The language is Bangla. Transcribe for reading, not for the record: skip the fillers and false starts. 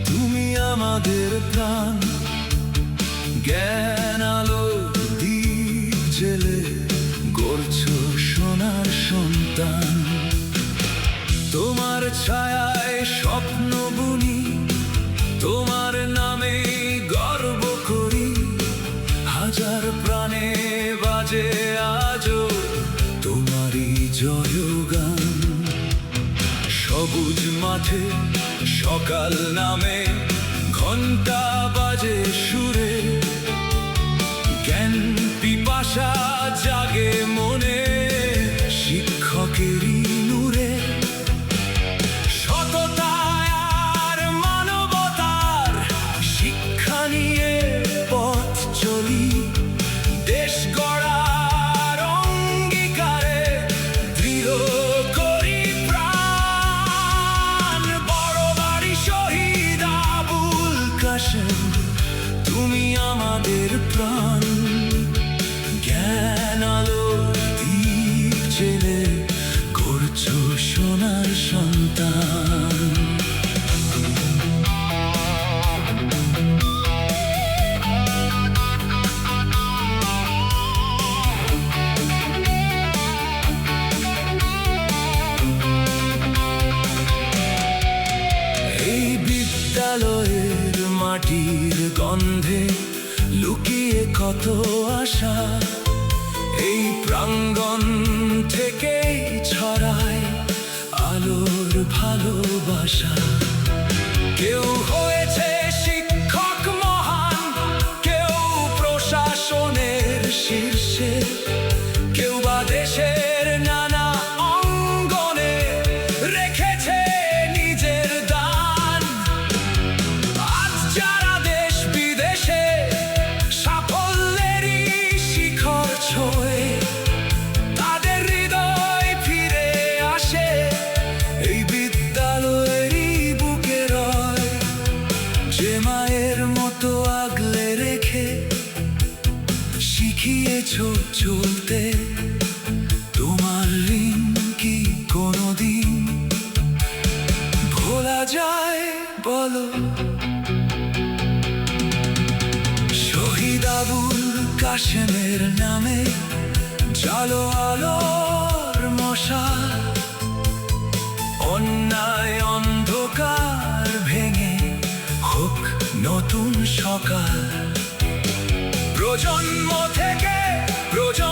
তুমি আমাদের প্রাণ, জ্ঞান আলো দ্বীপ জেলে গড়ছো সোনার সন্তান। তোমার ছায়ায় স্বপ্ন বুনি, তোমার নামে গর্ব করি। হাজার প্রাণে বাজে আজও তোমারই জয়গান। সবুজ মাঠে সকাল নামে ঘন্টা বাজে সুরে, জ্ঞান পিপাসা জাগে মনে শিক্ষকেরই নূরে। সততায় আর মানবতার শিক্ষা নিয়ে পথ চলি। দেশ গড়ার অঙ্গীকারে দৃঢ় করি প্রাণ। বড় বাড়ি শহীদ আবুল কাশেম, তুমি আমাদের প্রাণ। জ্ঞান আলো দ্বীপ জেলে গড়ছো সোনার সন্তান। এই বিদ্যালয়ের মাটির গন্ধে লুকিয়ে কত আশা। এই প্রাঙ্গণ থেকেই ছড়ায় আলোর ভালোবাসা। কেউ হয়েছে শিক্ষক মহান, কেউ প্রশাসনের শীর্ষে, কেউ বা দেশের নানা অঙ্গনে রেখেছে নিজের দান। আজ যারা দেশ বিদেশে সাফল্যেরই শিখর ছোঁয়ে, তাদের হৃদয় ফিরে আসে এই বিদ্যালয়েরই বুকে রয়। যে মায়ের মতো আগলে রেখে শিখিয়েছো চলতে, তোমার ঋণ কি কোনোদিন ভোলা যায় বলো? শহীদ আবুল কাশেমের নামে জালো আলোর মশাল। অন্যায় অন্ধকার ভেঙে হোক নতুন সকাল। প্রজন্ম থেকে প্রজন্ম